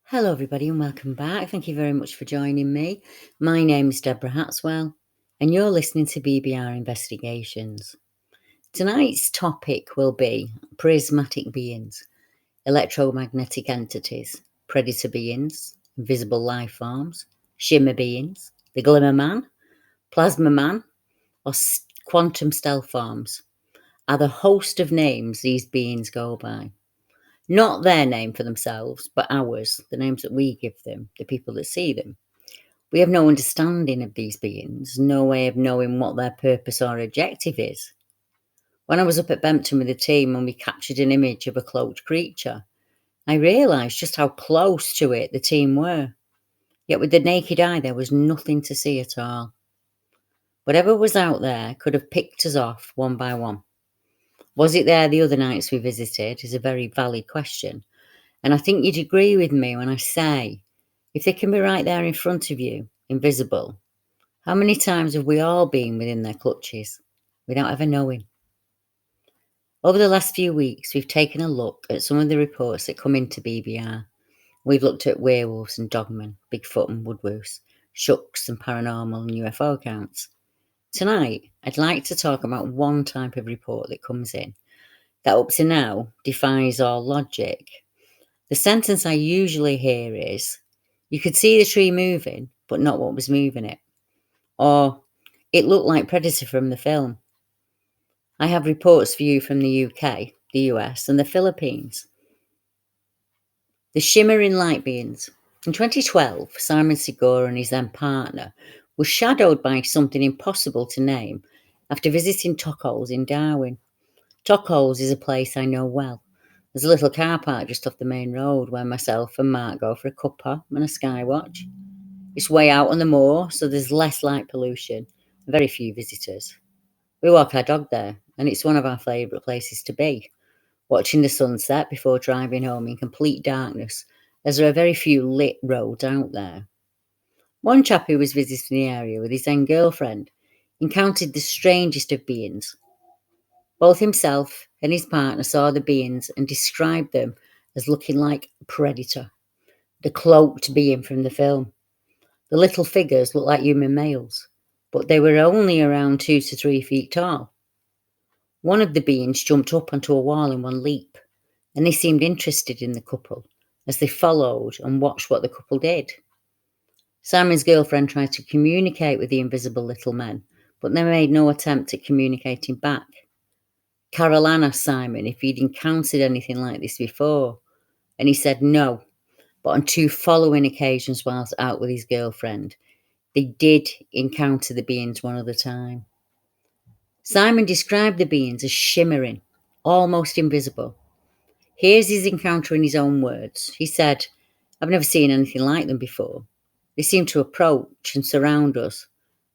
Hello, everybody, and welcome back. Thank you very much for joining me. My name is Deborah Hatswell, and you're listening to BBR Investigations. Tonight's topic will be prismatic beings, electromagnetic entities, predator beings, invisible life forms, shimmer beings, the glimmer man, plasma man, or quantum stealth forms are the host of names these beings go by. Not their name for themselves, but ours, the names that we give them, the people that see them. We have no understanding of these beings, no way of knowing what their purpose or objective is. When I was up at Bempton with the team and we captured an image of a cloaked creature, I realised just how close to it the team were. Yet with the naked eye, there was nothing to see at all. Whatever was out there could have picked us off one by one. Was it there the other nights we visited is a very valid question. And I think you'd agree with me when I say, if they can be right there in front of you, invisible, how many times have we all been within their clutches without ever knowing? Over the last few weeks, we've taken a look at some of the reports that come into BBR. We've looked at werewolves and dogmen, Bigfoot and Woodwose, Shucks and Paranormal and UFO accounts. Tonight, I'd like to talk about one type of report that comes in that up to now defies all logic. The sentence I usually hear is, you could see the tree moving, but not what was moving it. Or, it looked like Predator from the film. I have reports for you from the UK, the US, and the Philippines. The shimmering light beings. In 2012, Simon Segura and his then partner were shadowed by something impossible to name after visiting Tockholes in Darwin. Tockholes is a place I know well. There's a little car park just off the main road where myself and Mark go for a cuppa and a skywatch. It's way out on the moor, so there's less light pollution and very few visitors. We walk our dog there, and it's one of our favourite places to be, watching the sunset before driving home in complete darkness, as there are very few lit roads out there. One chap who was visiting the area with his then girlfriend encountered the strangest of beings. Both himself and his partner saw the beings and described them as looking like a predator, the cloaked being from the film. The little figures looked like human males, but they were only around 2 to 3 feet tall. One of the beings jumped up onto a wall in one leap, and they seemed interested in the couple as they followed and watched what the couple did. Simon's girlfriend tried to communicate with the invisible little men, but they made no attempt at communicating back. Caroline asked Simon if he'd encountered anything like this before, and he said no, but on 2 following occasions whilst out with his girlfriend, they did encounter the beings one other time. Simon described the beings as shimmering, almost invisible. Here's his encounter in his own words. He said, I've never seen anything like them before. They seemed to approach and surround us.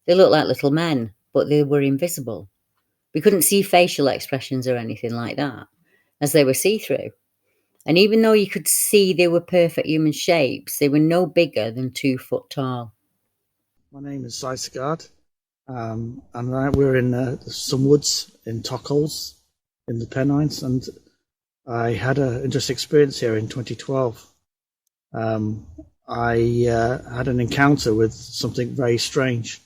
They looked like little men, but they were invisible. We couldn't see facial expressions or anything like that, as they were see-through. And even though you could see they were perfect human shapes, they were no bigger than 2 foot tall. My name is Si Sigard, and we're in some woods in Tockholes in the Pennines, and I had an interesting experience here in 2012. I had an encounter with something very strange.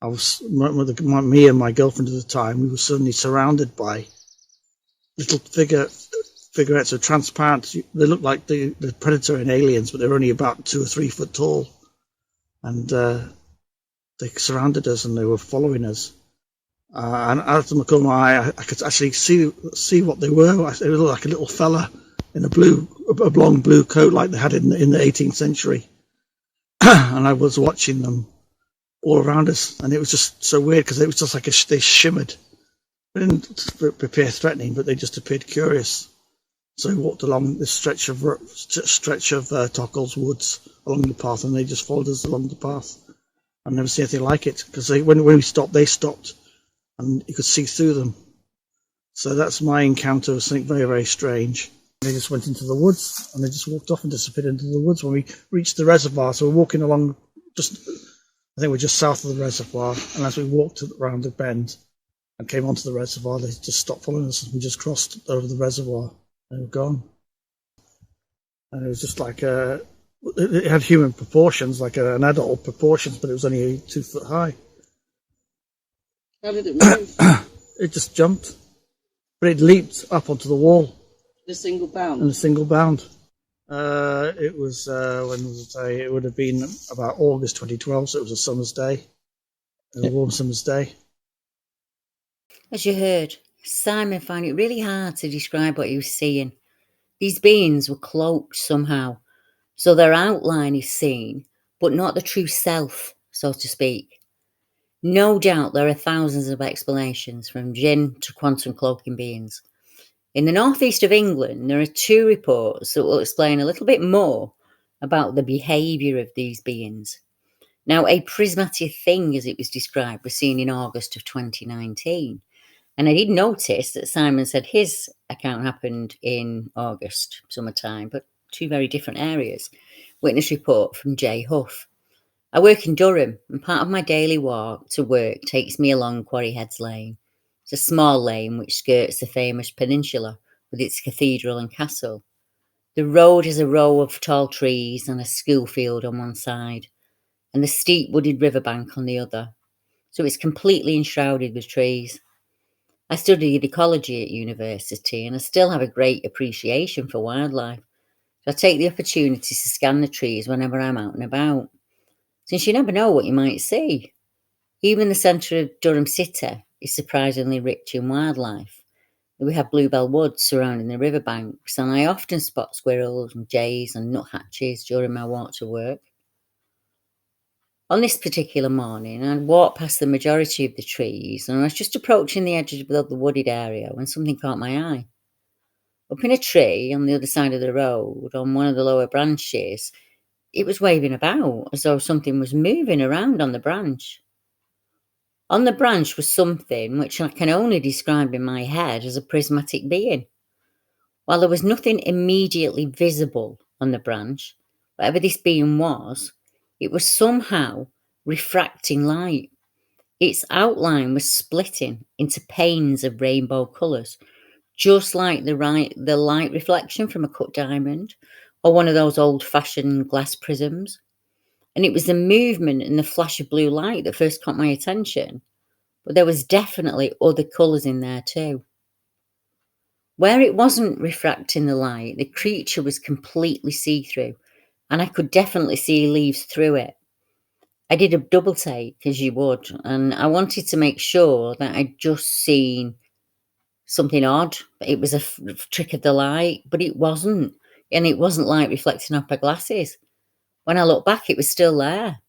I was me and my girlfriend at the time. We were suddenly surrounded by little figurettes of transparent. They looked like the Predator in Aliens, but they were only about 2 or 3 foot tall, and they surrounded us and they were following us. And out of the corner of my eye, I could actually see what they were. They looked like a little fella in a long blue coat like they had in the 18th century. And I was watching them all around us, and it was just so weird because it was just like they shimmered. They didn't appear threatening, but they just appeared curious. So we walked along this stretch of Tockholes woods along the path, and they just followed us along the path. I've never seen anything like it, because when we stopped, they stopped, and you could see through them. So that's my encounter with something very, very strange. They just went into the woods, and they just walked off and disappeared into the woods when we reached the reservoir. So we're walking along, I think we're just south of the reservoir, and as we walked around the bend and came onto the reservoir, they just stopped following us, and we just crossed over the reservoir, and they were gone. And it was just like It had human proportions, like an adult proportions, but it was only 2 foot high. How did it move? It just jumped, but it leaped up onto the wall In a single bound? in a single bound. It was, when was it? It would have been about August 2012, so it was a summer's day, a warm summer's day. As you heard, Simon found it really hard to describe what he was seeing. These beings were cloaked somehow, so their outline is seen, but not the true self, so to speak. No doubt there are thousands of explanations, from jinn to quantum cloaking beings. In the northeast of England, there are 2 reports that will explain a little bit more about the behaviour of these beings. Now, a prismatic thing, as it was described, was seen in August of 2019. And I did notice that Simon said his account happened in August, summertime, but 2 very different areas. Witness report from Jay Huff. I work in Durham, and part of my daily walk to work takes me along Quarry Heads Lane. It's a small lane which skirts the famous peninsula with its cathedral and castle. The road has a row of tall trees and a school field on one side, and the steep wooded riverbank on the other. So it's completely enshrouded with trees. I studied ecology at university, and I still have a great appreciation for wildlife. So I take the opportunity to scan the trees whenever I'm out and about, since you never know what you might see. Even the centre of Durham City is surprisingly rich in wildlife. We have bluebell woods surrounding the riverbanks, and I often spot squirrels and jays and nuthatches during my walk to work. On this particular morning, I'd walked past the majority of the trees, and I was just approaching the edge of the wooded area when something caught my eye. Up in a tree on the other side of the road, on one of the lower branches, it was waving about as though something was moving around on the branch. On the branch was something which I can only describe in my head as a prismatic being. While there was nothing immediately visible on the branch, whatever this being was, it was somehow refracting light. Its outline was splitting into panes of rainbow colours, just like the light reflection from a cut diamond or one of those old-fashioned glass prisms. And it was the movement and the flash of blue light that first caught my attention, but there was definitely other colours in there too. Where it wasn't refracting the light, the creature was completely see-through, and I could definitely see leaves through it. I did a double take, as you would, and I wanted to make sure that I'd just seen something odd. It was a trick of the light, but it wasn't. And it wasn't light reflecting off my glasses. When I looked back, it was still there.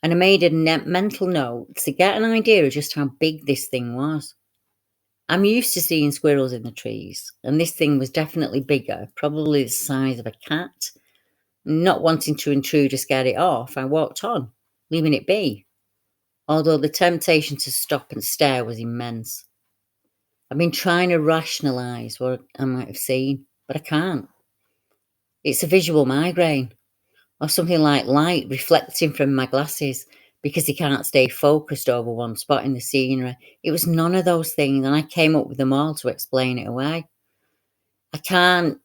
And I made a mental note to get an idea of just how big this thing was. I'm used to seeing squirrels in the trees, and this thing was definitely bigger, probably the size of a cat. Not wanting to intrude or scare it off, I walked on, leaving it be, although the temptation to stop and stare was immense. I've been trying to rationalise what I might have seen, but I can't. It's a visual migraine, or something like light reflecting from my glasses because they can't stay focused over one spot in the scenery. It was none of those things, and I came up with them all to explain it away. I can't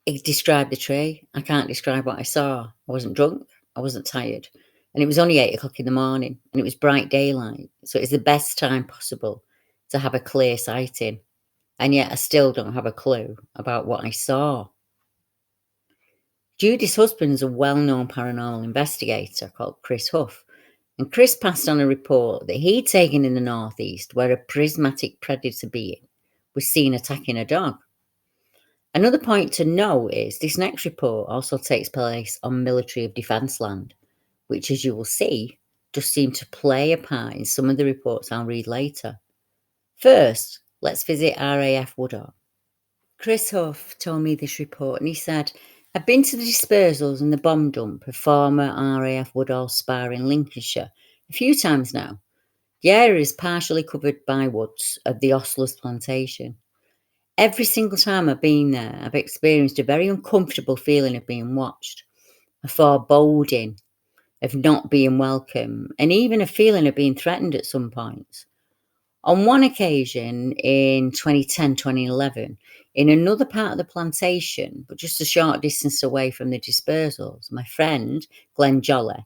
describe the tree. I can't describe what I saw. I wasn't drunk. I wasn't tired. And it was only 8 o'clock in the morning, and it was bright daylight. So it's the best time possible to have a clear sighting. And yet I still don't have a clue about what I saw. Judy's husband's a well-known paranormal investigator called Chris Huff, and Chris passed on a report that he'd taken in the northeast where a prismatic predator being was seen attacking a dog. Another point to note is this next report also takes place on military of defence land, which, as you will see, does seem to play a part in some of the reports I'll read later. First, let's visit RAF Woodall. Chris Huff told me this report, and he said, I've been to the dispersals and the bomb dump of former RAF Woodall Spar in Lincolnshire a few times now. The area is partially covered by woods of the Ostlers plantation. Every single time I've been there, I've experienced a very uncomfortable feeling of being watched, a foreboding of not being welcome, and even a feeling of being threatened at some points. On one occasion in 2010, 2011, in another part of the plantation, but just a short distance away from the dispersals, my friend, Glenn Jolly,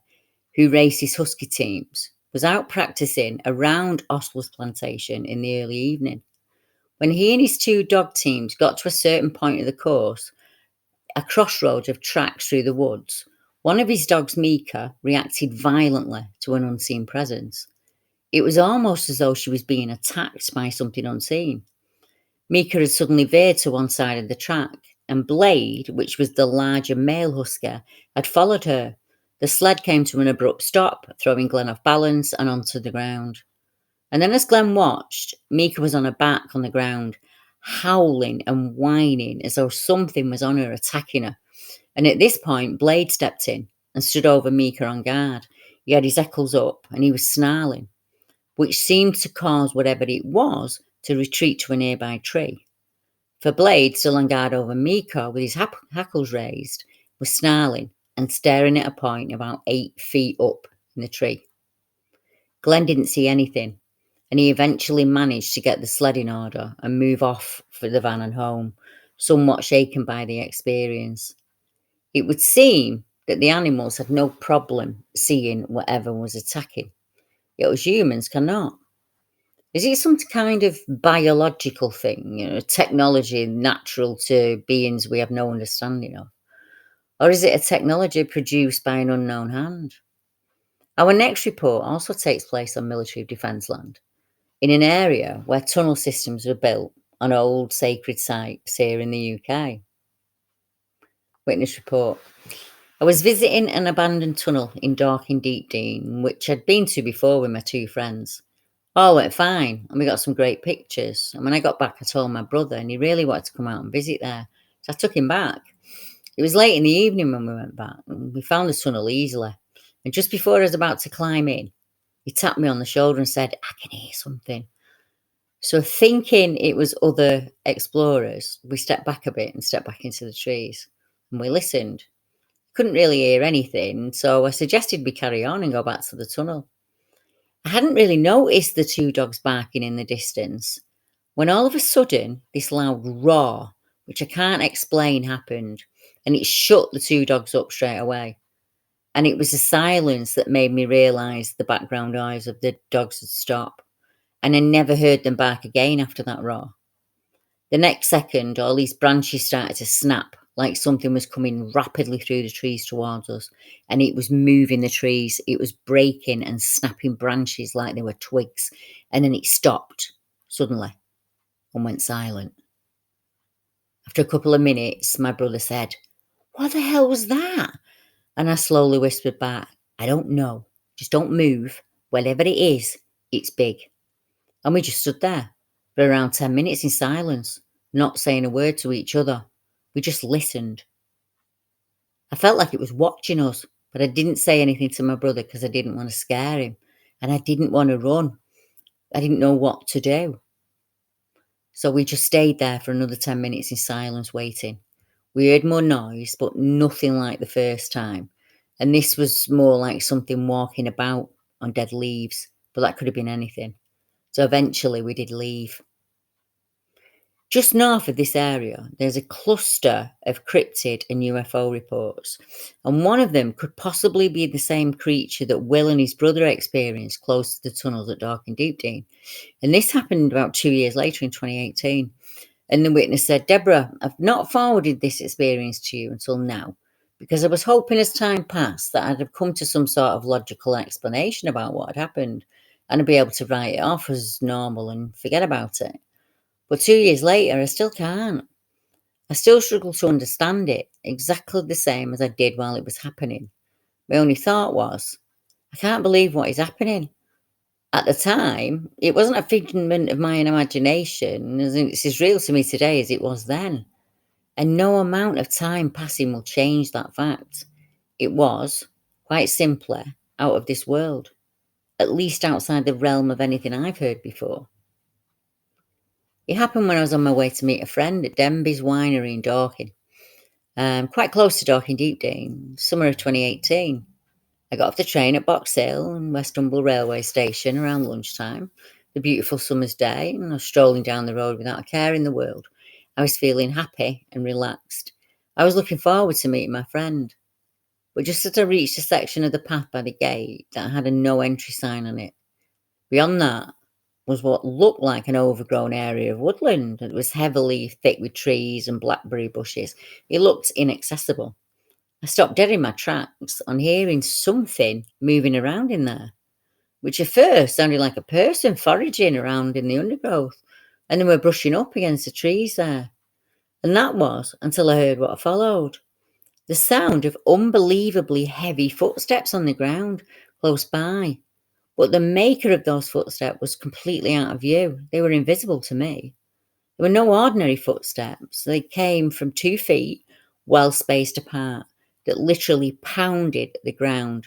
who races husky teams, was out practicing around Oswald's plantation in the early evening. When he and his 2 dog teams got to a certain point of the course, a crossroads of tracks through the woods, one of his dogs, Mika, reacted violently to an unseen presence. It was almost as though she was being attacked by something unseen. Mika had suddenly veered to one side of the track, and Blade, which was the larger male husker, had followed her. The sled came to an abrupt stop, throwing Glenn off balance and onto the ground. And then as Glenn watched, Mika was on her back on the ground, howling and whining as though something was on her, attacking her. And at this point, Blade stepped in and stood over Mika on guard. He had his eccles up and he was snarling, which seemed to cause whatever it was to retreat to a nearby tree. For Blade, still on guard over Mika with his hackles raised, was snarling and staring at a point about 8 feet up in the tree. Glenn didn't see anything, and he eventually managed to get the sled in order and move off for the van and home, somewhat shaken by the experience. It would seem that the animals had no problem seeing whatever was attacking, yet us humans cannot. Is it some kind of biological thing, technology natural to beings we have no understanding of? Or is it a technology produced by an unknown hand? Our next report also takes place on military defence land, in an area where tunnel systems were built on old sacred sites here in the UK. Witness report. I was visiting an abandoned tunnel in Dorking-Deepdene, which I'd been to before with my 2 friends. All went fine, and we got some great pictures. And when I got back, I told my brother, and he really wanted to come out and visit there. So I took him back. It was late in the evening when we went back, and we found the tunnel easily. And just before I was about to climb in, he tapped me on the shoulder and said, "I can hear something." So thinking it was other explorers, we stepped back a bit and stepped back into the trees. And we listened. Couldn't really hear anything, so I suggested we carry on and go back to the tunnel. I hadn't really noticed the 2 dogs barking in the distance, when all of a sudden this loud roar, which I can't explain, happened, and it shut the 2 dogs up straight away. And it was the silence that made me realise the background noise of the dogs had stopped, and I never heard them bark again after that roar. The next second, all these branches started to snap, like something was coming rapidly through the trees towards us, and it was moving the trees. It was breaking and snapping branches like they were twigs, and then it stopped suddenly and went silent. After a couple of minutes, my brother said, "What the hell was that?" And I slowly whispered back, "I don't know. Just don't move. Whatever it is, it's big." And we just stood there for around 10 minutes in silence, not saying a word to each other. We just listened. I felt like it was watching us, but I didn't say anything to my brother because I didn't want to scare him, and I didn't want to run. I didn't know what to do. So we just stayed there for another 10 minutes in silence waiting. We heard more noise, but nothing like the first time. And this was more like something walking about on dead leaves, but that could have been anything. So eventually we did leave. Just north of this area, there's a cluster of cryptid and UFO reports, and one of them could possibly be the same creature that Will and his brother experienced close to the tunnels at Dorking-Deepdene. And this happened about 2 years later in 2018. And the witness said, "Deborah, I've not forwarded this experience to you until now, because I was hoping as time passed that I'd have come to some sort of logical explanation about what had happened, and I'd be able to write it off as normal and forget about it. But 2 years later, I still can't. I still struggle to understand it, exactly the same as I did while it was happening. My only thought was, I can't believe what is happening. At the time, it wasn't a figment of my imagination, as it's as real to me today as it was then. And no amount of time passing will change that fact. It was, quite simply, out of this world, at least outside the realm of anything I've heard before." It happened when I was on my way to meet a friend at Denby's Winery in Dorking, quite close to Dorking-Deepdene, summer of 2018. I got off the train at Box Hill and West Humble Railway Station around lunchtime, the beautiful summer's day, and I was strolling down the road without a care in the world. I was feeling happy and relaxed. I was looking forward to meeting my friend. But just as I reached a section of the path by the gate that had a no entry sign on it, beyond that was what looked like an overgrown area of woodland. It was heavily thick with trees and blackberry bushes. It looked inaccessible. I stopped dead in my tracks on hearing something moving around in there, which at first sounded like a person foraging around in the undergrowth, and they were brushing up against the trees there. And that was until I heard what followed. The sound of unbelievably heavy footsteps on the ground close by. But the maker of those footsteps was completely out of view. They were invisible to me. They were no ordinary footsteps. They came from 2 feet, well spaced apart, that literally pounded the ground.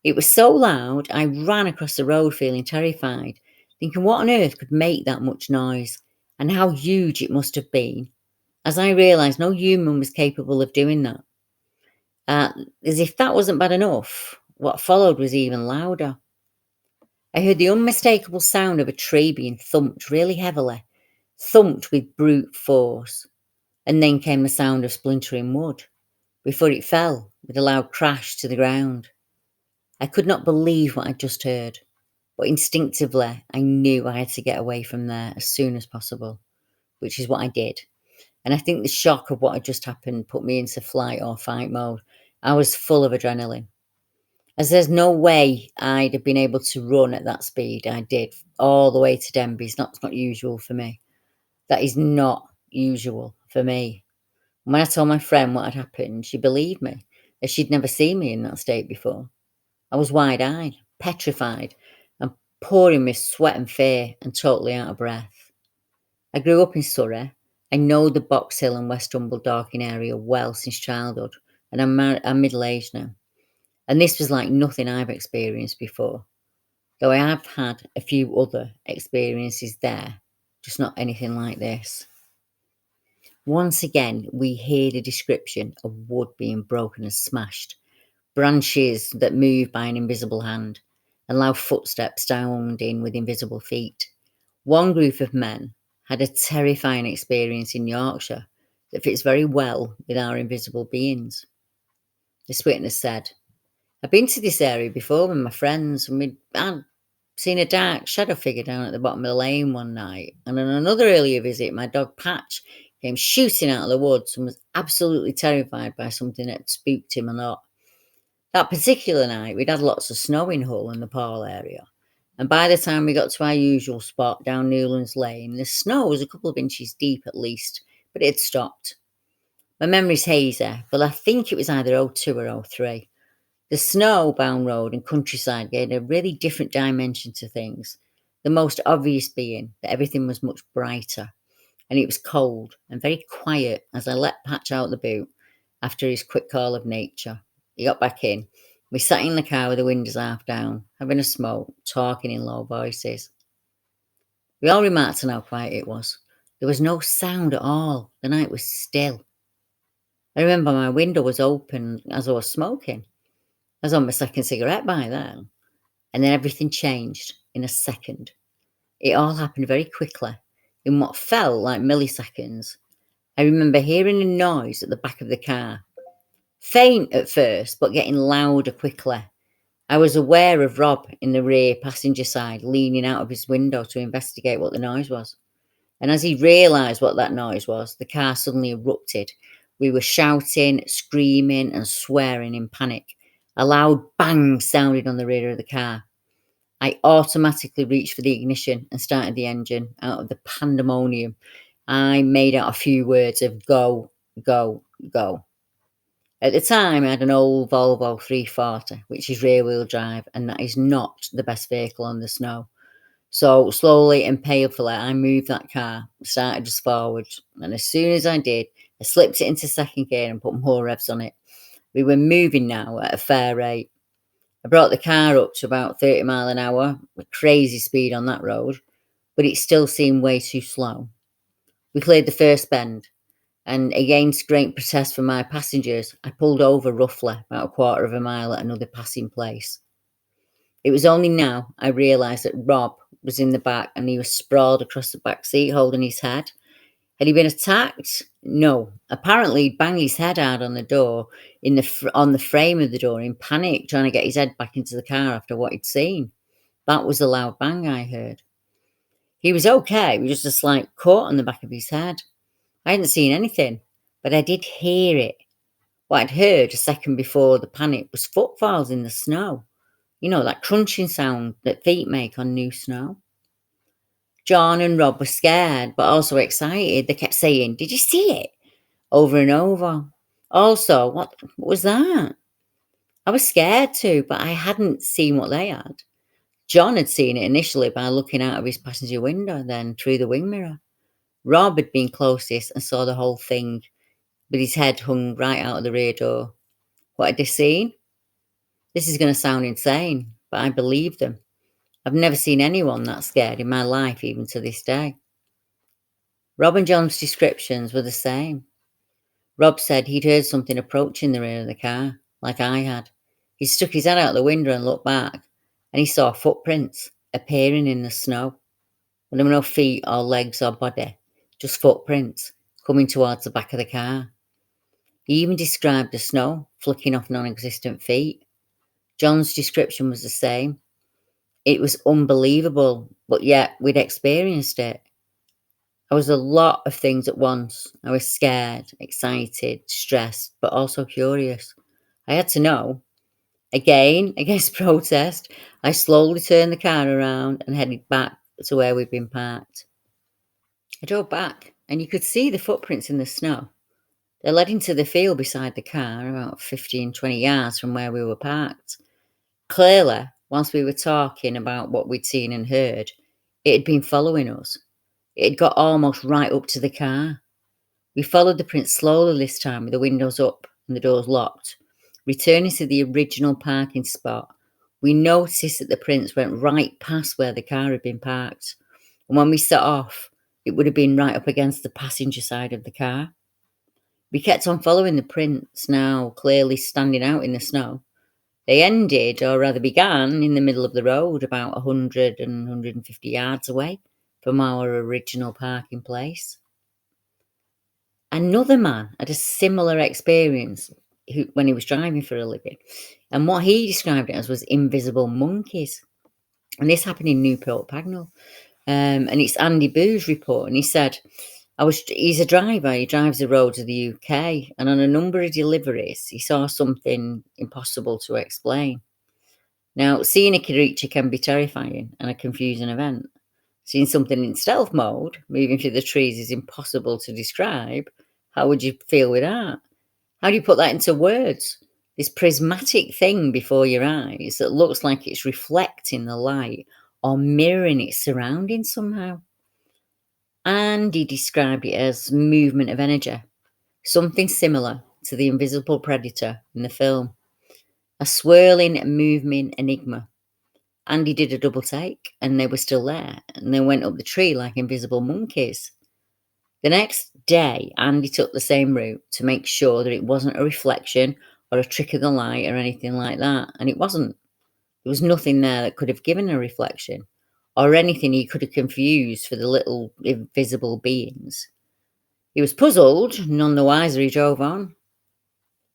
It was so loud, I ran across the road feeling terrified, thinking what on earth could make that much noise, and how huge it must have been, as I realised no human was capable of doing that. As if that wasn't bad enough, what followed was even louder. I heard the unmistakable sound of a tree being thumped really heavily, thumped with brute force, and then came the sound of splintering wood, before it fell with a loud crash to the ground. I could not believe what I'd just heard, but instinctively I knew I had to get away from there as soon as possible, which is what I did. And I think the shock of what had just happened put me into flight or fight mode. I was full of adrenaline, as there's no way I'd have been able to run at that speed I did all the way to Denby. That's not usual for me. That is not usual for me. When I told my friend what had happened, she believed me, as she'd never seen me in that state before. I was wide-eyed, petrified, and pouring with sweat and fear, and totally out of breath. I grew up in Surrey. I know the Box Hill and West Humble Dorking area well since childhood, and I'm middle-aged now. And this was like nothing I've experienced before, though I have had a few other experiences there, just not anything like this. Once again, we hear the description of wood being broken and smashed, branches that move by an invisible hand, and loud footsteps sounding with invisible feet. One group of men had a terrifying experience in Yorkshire that fits very well with our invisible beings. This witness said, I've been to this area before with my friends, and I'd seen a dark shadow figure down at the bottom of the lane one night. And on another earlier visit, my dog Patch came shooting out of the woods and was absolutely terrified by something that spooked him a lot. That particular night, we'd had lots of snow in Hull and the Paul area. And by the time we got to our usual spot down Newlands Lane, the snow was a couple of inches deep at least, but it had stopped. My memory's hazy, but I think it was either 02 or 03. The snowbound road and countryside gave a really different dimension to things, the most obvious being that everything was much brighter, and it was cold and very quiet as I let Patch out the boot after his quick call of nature. He got back in. We sat in the car with the windows half down, having a smoke, talking in low voices. We all remarked on how quiet it was. There was no sound at all. The night was still. I remember my window was open as I was smoking. I was on my second cigarette by then. And then everything changed in a second. It all happened very quickly, in what felt like milliseconds. I remember hearing a noise at the back of the car. Faint at first, but getting louder quickly. I was aware of Rob in the rear passenger side, leaning out of his window to investigate what the noise was. And as he realised what that noise was, the car suddenly erupted. We were shouting, screaming, and swearing in panic. A loud bang sounded on the rear of the car. I automatically reached for the ignition and started the engine. Out of the pandemonium, I made out a few words of go, go, go. At the time, I had an old Volvo 340, which is rear-wheel drive, and that is not the best vehicle on the snow. So slowly and painfully, I moved that car, started just forward, and as soon as I did, I slipped it into second gear and put more revs on it. We were moving now at a fair rate. I brought the car up to about 30 miles an hour, with crazy speed on that road, but it still seemed way too slow. We cleared the first bend, and against great protest from my passengers, I pulled over roughly about a quarter of a mile at another passing place. It was only now I realised that Rob was in the back and he was sprawled across the back seat holding his head. Had he been attacked? No. Apparently, he'd banged his head hard on the door, on the frame of the door, in panic, trying to get his head back into the car after what he'd seen. That was the loud bang I heard. He was okay, with just a slight cut on the back of his head. I hadn't seen anything, but I did hear it. What I'd heard a second before the panic was footfalls in the snow. You know, that crunching sound that feet make on new snow. John and Rob were scared, but also excited. They kept saying, "Did you see it?" over and over. Also, what was that? I was scared too, but I hadn't seen what they had. John had seen it initially by looking out of his passenger window, then through the wing mirror. Rob had been closest and saw the whole thing, with his head hung right out of the rear door. What had they seen? This is going to sound insane, but I believe them. I've never seen anyone that scared in my life, even to this day. Rob and John's descriptions were the same. Rob said he'd heard something approaching the rear of the car, like I had. He stuck his head out the window and looked back, and he saw footprints appearing in the snow. There were no feet or legs or body, just footprints coming towards the back of the car. He even described the snow flicking off non-existent feet. John's description was the same. It was unbelievable, but yet we'd experienced it. I was a lot of things at once. I was scared, excited, stressed, but also curious. I had to know. Again, against protest, I slowly turned the car around and headed back to where we'd been parked. I drove back, and you could see the footprints in the snow. They led into the field beside the car, about 15, 20 yards from where we were parked. Clearly, whilst we were talking about what we'd seen and heard, it had been following us. It had got almost right up to the car. We followed the prints slowly this time with the windows up and the doors locked. Returning to the original parking spot, we noticed that the prints went right past where the car had been parked. And when we set off, it would have been right up against the passenger side of the car. We kept on following the prints, now clearly standing out in the snow. They ended, or rather began, in the middle of the road, about 100 and 150 yards away from our original parking place. Another man had a similar experience when he was driving for a living, and what he described it as was invisible monkeys. And this happened in Newport Pagnell. And it's Andy Boo's report, and he said, he's a driver, he drives the roads of the UK, and on a number of deliveries, he saw something impossible to explain. Now, seeing a creature can be terrifying and a confusing event. Seeing something in stealth mode, moving through the trees, is impossible to describe. How would you feel with that? How do you put that into words? This prismatic thing before your eyes that looks like it's reflecting the light or mirroring its surroundings somehow. And he described it as movement of energy, something similar to the invisible predator in the film. A swirling, moving enigma. Andy did a double take, and they were still there, and they went up the tree like invisible monkeys. The next day, Andy took the same route to make sure that it wasn't a reflection or a trick of the light or anything like that, and it wasn't. There was nothing there that could have given a reflection, or anything he could have confused for the little invisible beings. He was puzzled, none the wiser he drove on.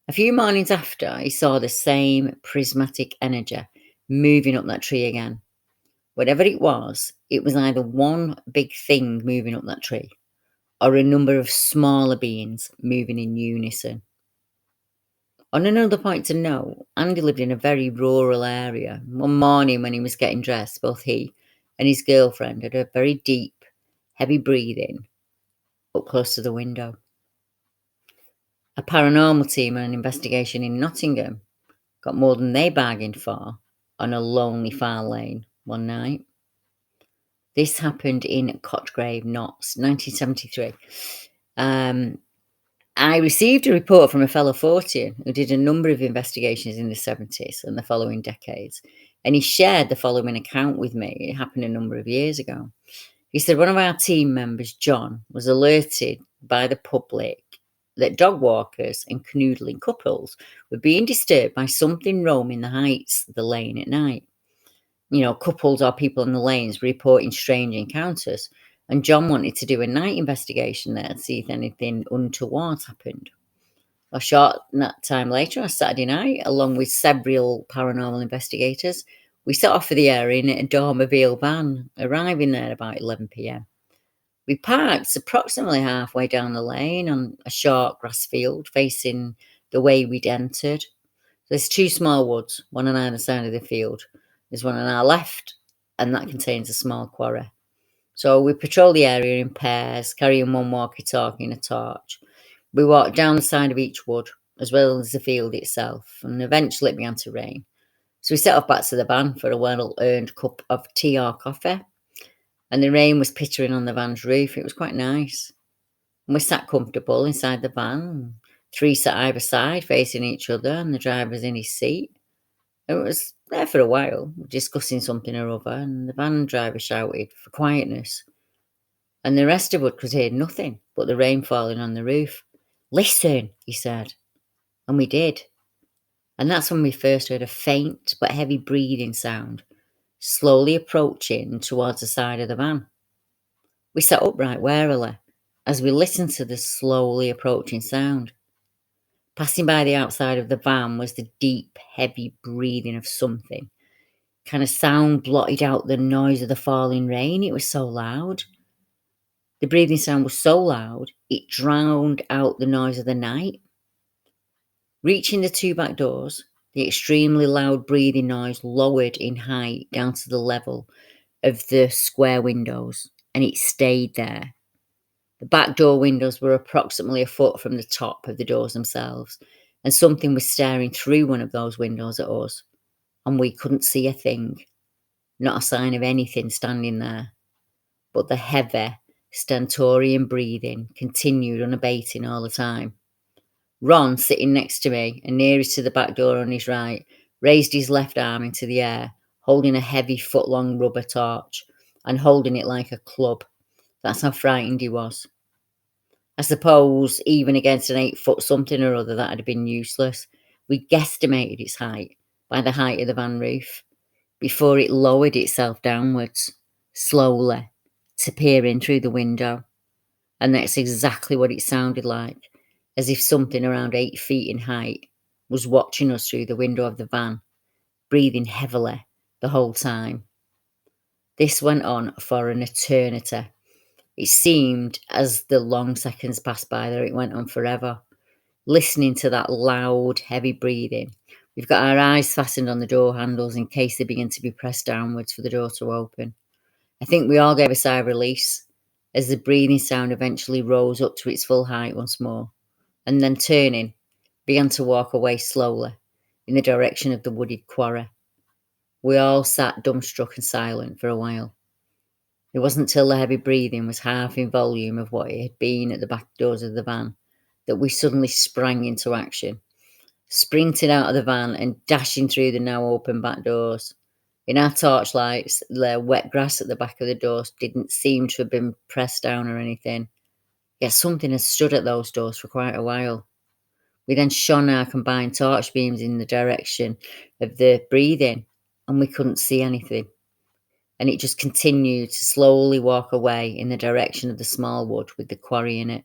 A few mornings after, he saw the same prismatic energy moving up that tree again. Whatever it was either one big thing moving up that tree or a number of smaller beings moving in unison. On another point to note, Andy lived in a very rural area. One morning when he was getting dressed, both he and his girlfriend had a very deep, heavy breathing up close to the window. A paranormal team and an investigation in Nottingham got more than they bargained for on a lonely far lane one night. This happened in Cotgrave, Notts, 1973. I received a report from a fellow Fortean who did a number of investigations in the 70s and the following decades, and he shared the following account with me. It happened a number of years ago. He said one of our team members, John, was alerted by the public that dog walkers and canoodling couples were being disturbed by something roaming the heights of the lane at night. Couples or people in the lanes reporting strange encounters, and John wanted to do a night investigation there to see if anything untoward happened. A short time later, on Saturday night, along with several paranormal investigators, we set off for the area in a Dormobile van, arriving there about 11 p.m. We parked approximately halfway down the lane on a short grass field facing the way we'd entered. There's two small woods, one on either side of the field. There's one on our left, and that contains a small quarry. So we patrol the area in pairs, carrying one walkie-talkie and a torch. We walked down the side of each wood, as well as the field itself, and eventually it began to rain. So we set off back to the van for a well-earned cup of tea or coffee, and the rain was pittering on the van's roof. It was quite nice. And we sat comfortable inside the van, three sat either side, facing each other, and the driver's in his seat. It was there for a while, discussing something or other, and the van driver shouted for quietness. And the rest of us could hear nothing but the rain falling on the roof. "Listen," he said. And we did. And that's when we first heard a faint but heavy breathing sound, slowly approaching towards the side of the van. We sat upright warily as we listened to the slowly approaching sound. Passing by the outside of the van was the deep, heavy breathing of something. Kind of sound blotted out the noise of the falling rain. It was so loud. The breathing sound was so loud, it drowned out the noise of the night. Reaching the two back doors, the extremely loud breathing noise lowered in height down to the level of the square windows, and it stayed there. The back door windows were approximately a foot from the top of the doors themselves, and something was staring through one of those windows at us, and we couldn't see a thing, not a sign of anything standing there. But the heavy, stentorian breathing continued unabating all the time. Ron, sitting next to me and nearest to the back door on his right, raised his left arm into the air, holding a heavy foot-long rubber torch, and holding it like a club. That's how frightened he was. I suppose, even against an 8-foot something or other, that had been useless. We guesstimated its height by the height of the van roof, before it lowered itself downwards, slowly, to peer in through the window. And that's exactly what it sounded like, as if something around 8 feet in height was watching us through the window of the van, breathing heavily the whole time. This went on for an eternity. It seemed, as the long seconds passed by, that it went on forever. Listening to that loud, heavy breathing, we've got our eyes fastened on the door handles in case they begin to be pressed downwards for the door to open. I think we all gave a sigh of release as the breathing sound eventually rose up to its full height once more, and then turning, began to walk away slowly in the direction of the wooded quarry. We all sat dumbstruck and silent for a while. It wasn't till the heavy breathing was half in volume of what it had been at the back doors of the van that we suddenly sprang into action, sprinting out of the van and dashing through the now open back doors. In our torchlights, the wet grass at the back of the doors didn't seem to have been pressed down or anything, yet something had stood at those doors for quite a while. We then shone our combined torch beams in the direction of the breathing, and we couldn't see anything. And it just continued to slowly walk away in the direction of the small wood with the quarry in it.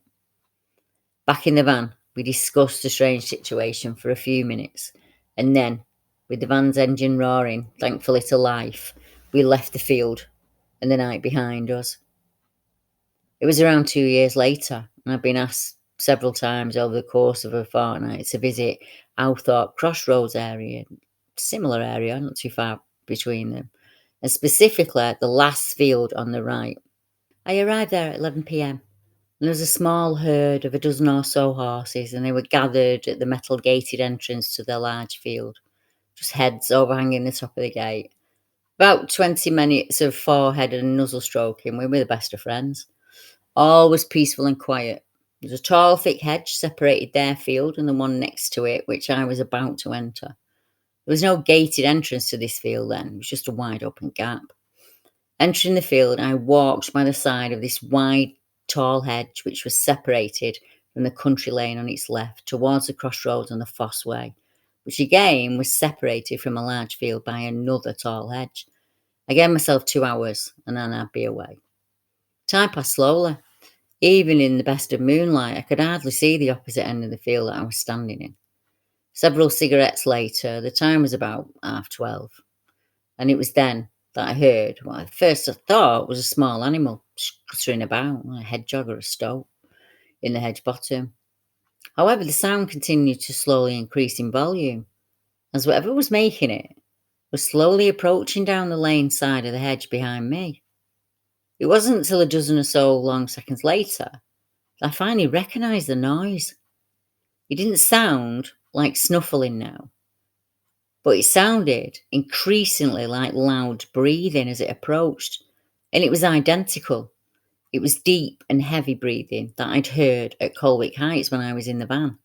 Back in the van, we discussed the strange situation for a few minutes, and then, with the van's engine roaring, thankfully to life, we left the field and the night behind us. It was around 2 years later, and I've been asked several times over the course of a fortnight to visit Althorpe Crossroads area, similar area, not too far between them, and specifically at the last field on the right. I arrived there at 11 p.m. and there was a small herd of a dozen or so horses, and they were gathered at the metal gated entrance to the large field, just heads overhanging the top of the gate. About 20 minutes of forehead and nuzzle stroking. We were the best of friends. All was peaceful and quiet. There was a tall, thick hedge separated their field and the one next to it, which I was about to enter. There was no gated entrance to this field then. It was just a wide open gap. Entering the field, I walked by the side of this wide, tall hedge, which was separated from the country lane on its left towards the crossroads on the Foss Way, which again was separated from a large field by another tall hedge. I gave myself 2 hours and then I'd be away. Time passed slowly. Even in the best of moonlight, I could hardly see the opposite end of the field that I was standing in. Several cigarettes later, the time was about 12:30, and it was then that I heard what at first I thought was a small animal scuttering about, a hedgehog or a stoat, in the hedge bottom. However, the sound continued to slowly increase in volume, as whatever was making it was slowly approaching down the lane side of the hedge behind me. It wasn't until a dozen or so long seconds later that I finally recognised the noise. It didn't sound like snuffling now, but it sounded increasingly like loud breathing as it approached, and it was identical. It was deep and heavy breathing that I'd heard at Colwick Heights when I was in the van.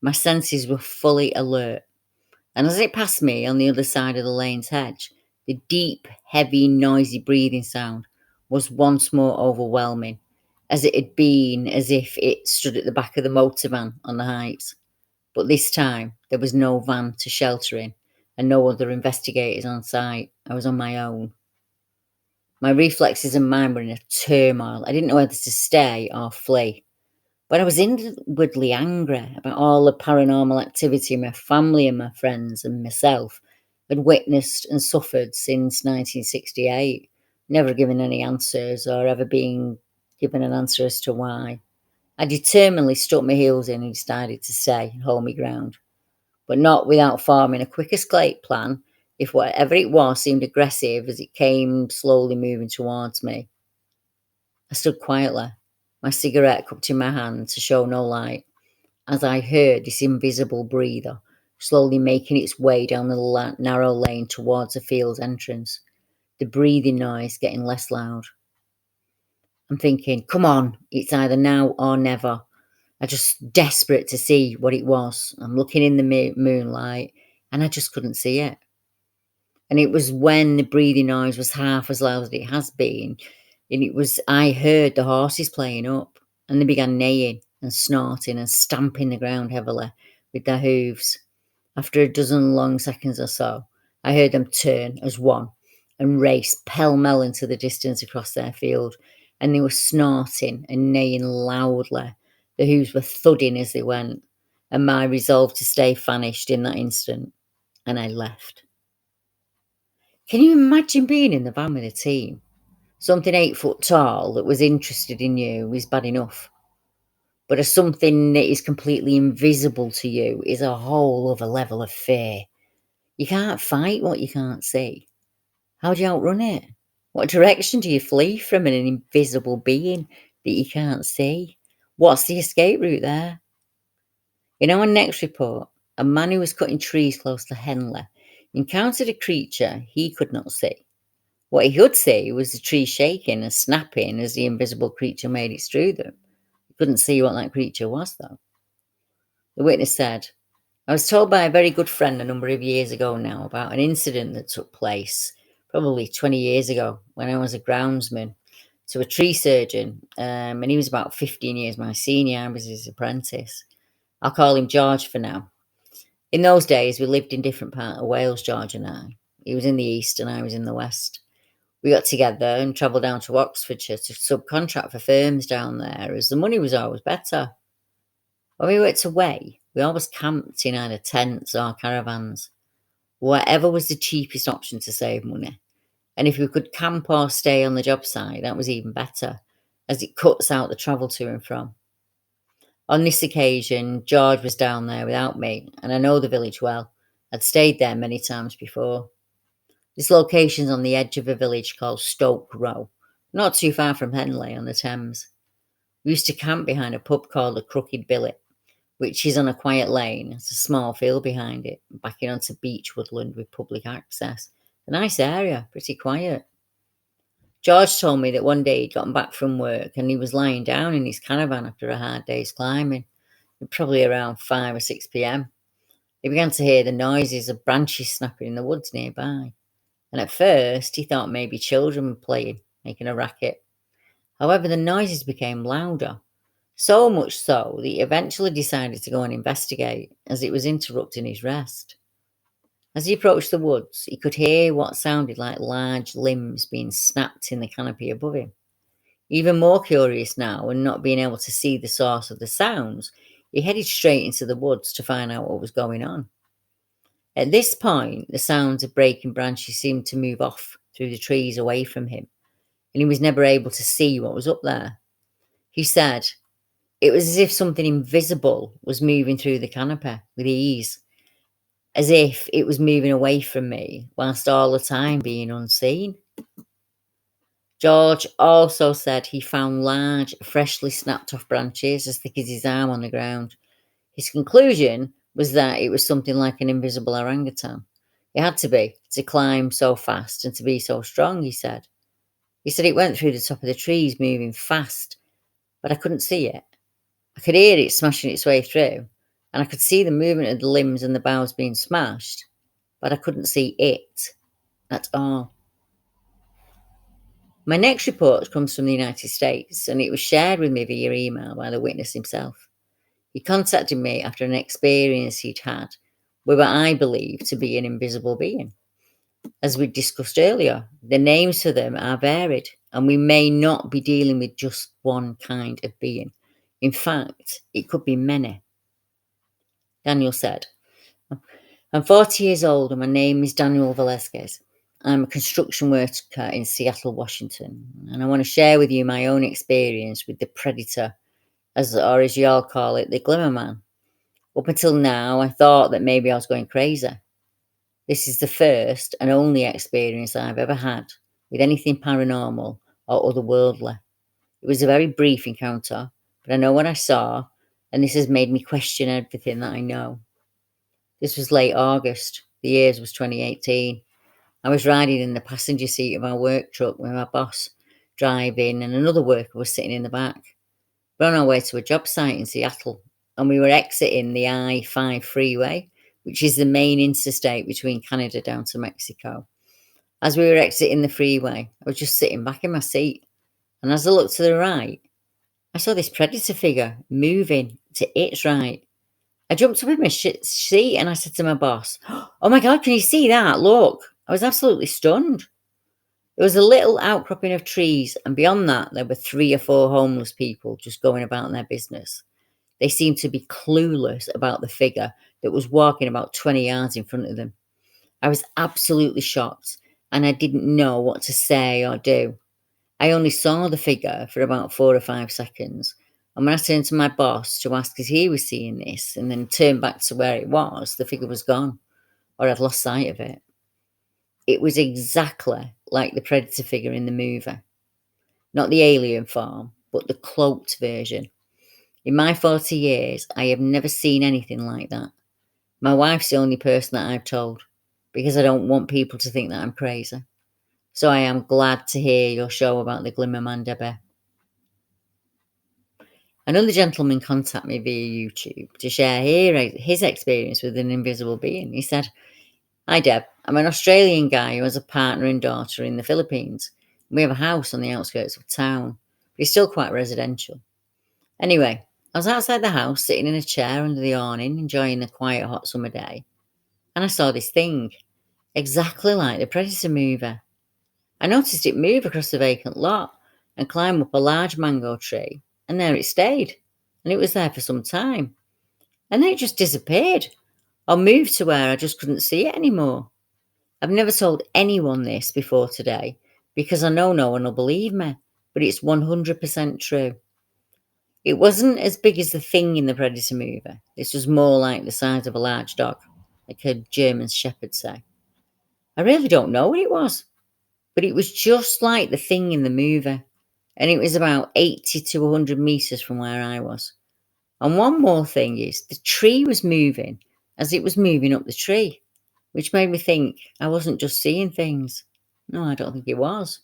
My senses were fully alert, and as it passed me on the other side of the lane's hedge, the deep, heavy, noisy breathing sound was once more overwhelming, as it had been as if it stood at the back of the motor van on the heights. But this time, there was no van to shelter in, and no other investigators on site. I was on my own. My reflexes and mind were in a turmoil. I didn't know whether to stay or flee. But I was inwardly angry about all the paranormal activity my family and my friends and myself had witnessed and suffered since 1968, never given any answers or ever being given an answer as to why. I determinedly stuck my heels in and decided to stay and hold my ground, but not without forming a quick escape plan if whatever it was seemed aggressive as it came slowly moving towards me. I stood quietly, my cigarette cupped in my hand to show no light, as I heard this invisible breather slowly making its way down the narrow lane towards the field's entrance, the breathing noise getting less loud. I'm thinking, come on, it's either now or never. I just desperate to see what it was. I'm looking in the moonlight and I just couldn't see it. And it was when the breathing noise was half as loud as it has been, and I heard the horses playing up, and they began neighing and snorting and stamping the ground heavily with their hooves. After a dozen long seconds or so, I heard them turn as one and race pell-mell into the distance across their field, and they were snorting and neighing loudly. The hooves were thudding as they went, and my resolve to stay vanished in that instant, and I left. Can you imagine being in the van with a team? Something 8 foot tall that was interested in you is bad enough, but something that is completely invisible to you is a whole other level of fear. You can't fight what you can't see. How do you outrun it? What direction do you flee from an invisible being that you can't see? What's the escape route there? In our next report, a man who was cutting trees close to Henley encountered a creature he could not see. What he could see was the trees shaking and snapping as the invisible creature made its through them. He couldn't see what that creature was, though. The witness said, I was told by a very good friend a number of years ago now about an incident that took place probably 20 years ago when I was a groundsman to a tree surgeon, and he was about 15 years my senior. I was his apprentice. I'll call him George for now. In those days, we lived in different parts of Wales, George and I. He was in the east and I was in the west. We got together and travelled down to Oxfordshire to subcontract for firms down there, as the money was always better. When we worked away, we always camped in either tents or caravans, whatever was the cheapest option to save money. And if we could camp or stay on the job site, that was even better, as it cuts out the travel to and from. On this occasion, George was down there without me, and I know the village well. I'd stayed there many times before. This location's on the edge of a village called Stoke Row, not too far from Henley on the Thames. We used to camp behind a pub called the Crooked Billet, which is on a quiet lane. It's a small field behind it, backing onto beach woodland with public access. A nice area, pretty quiet. George told me that one day he'd gotten back from work and he was lying down in his caravan after a hard day's climbing, probably around 5 or 6 p.m. He began to hear the noises of branches snapping in the woods nearby, and at first he thought maybe children were playing, making a racket. However, the noises became louder, so much so that he eventually decided to go and investigate, as it was interrupting his rest. As he approached the woods, he could hear what sounded like large limbs being snapped in the canopy above him. Even more curious now, and not being able to see the source of the sounds, he headed straight into the woods to find out what was going on. At this point, the sounds of breaking branches seemed to move off through the trees away from him, and he was never able to see what was up there. He said, it was as if something invisible was moving through the canopy with ease, as if it was moving away from me, whilst all the time being unseen. George also said he found large, freshly snapped off branches as thick as his arm on the ground. His conclusion was that it was something like an invisible orangutan. It had to be, to climb so fast and to be so strong, he said. He said it went through the top of the trees moving fast, but I couldn't see it. I could hear it smashing its way through, and I could see the movement of the limbs and the boughs being smashed, but I couldn't see it at all. My next report comes from the United States, and it was shared with me via email by the witness himself. He contacted me after an experience he'd had with what I believe to be an invisible being. As we discussed earlier, the names for them are varied, and we may not be dealing with just one kind of being. In fact, it could be many. Daniel said, I'm 40 years old and my name is Daniel Velasquez. I'm a construction worker in Seattle, Washington, and I want to share with you my own experience with the predator, or as you all call it, the Glimmer Man. Up until now, I thought that maybe I was going crazy. This is the first and only experience I've ever had with anything paranormal or otherworldly. It was a very brief encounter, but I know what I saw, and this has made me question everything that I know. This was late August. The year was 2018. I was riding in the passenger seat of our work truck with my boss driving, and another worker was sitting in the back. We're on our way to a job site in Seattle, and we were exiting the I-5 freeway, which is the main interstate between Canada down to Mexico. As we were exiting the freeway, I was just sitting back in my seat, and as I looked to the right, I saw this predator figure moving to its right. I jumped up in my seat and I said to my boss, oh my God, can you see that? Look. I was absolutely stunned. There was a little outcropping of trees, and beyond that, there were 3 or 4 homeless people just going about their business. They seemed to be clueless about the figure that was walking about 20 yards in front of them. I was absolutely shocked, and I didn't know what to say or do. I only saw the figure for about 4 or 5 seconds, and when I turned to my boss to ask if he was seeing this, and then turned back to where it was, the figure was gone, or I'd lost sight of it. It was exactly like the predator figure in the movie. Not the alien form, but the cloaked version. In my 40 years, I have never seen anything like that. My wife's the only person that I've told, because I don't want people to think that I'm crazy. So I am glad to hear your show about the Glimmer Man, Debbie. Another gentleman contacted me via YouTube to share his experience with an invisible being. He said, hi Deb, I'm an Australian guy who has a partner and daughter in the Philippines. We have a house on the outskirts of town, but it's still quite residential. Anyway, I was outside the house sitting in a chair under the awning, enjoying the quiet hot summer day, and I saw this thing, exactly like the Predator movie. I noticed it move across the vacant lot and climb up a large mango tree, and there it stayed, and it was there for some time. And then it just disappeared, or moved to where I just couldn't see it anymore. I've never told anyone this before today, because I know no one will believe me, but it's 100% true. It wasn't as big as the thing in the Predator movie. This was more like the size of a large dog, like a German Shepherd, say. I really don't know what it was, but it was just like the thing in the movie, and it was about 80 to 100 meters from where I was. And one more thing is, the tree was moving as it was moving up the tree, which made me think I wasn't just seeing things. No, I don't think it was.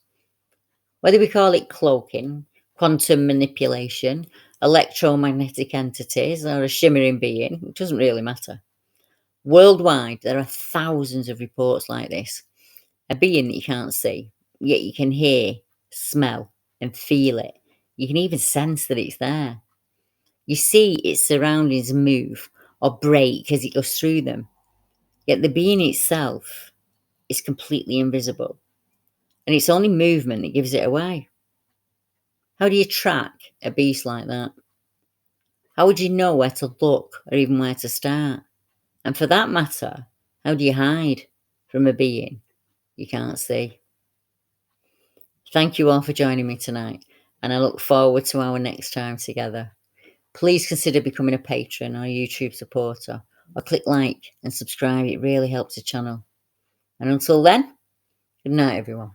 Whether we call it cloaking, quantum manipulation, electromagnetic entities, or a shimmering being, it doesn't really matter. Worldwide, there are thousands of reports like this. A being that you can't see, yet you can hear, smell, and feel it. You can even sense that it's there. You see its surroundings move or break as it goes through them. Yet the being itself is completely invisible, and it's only movement that gives it away. How do you track a beast like that? How would you know where to look or even where to start? And for that matter, how do you hide from a being you can't see? Thank you all for joining me tonight, and I look forward to our next time together. Please consider becoming a patron or a YouTube supporter, or click like and subscribe. It really helps the channel. And until then, good night, everyone.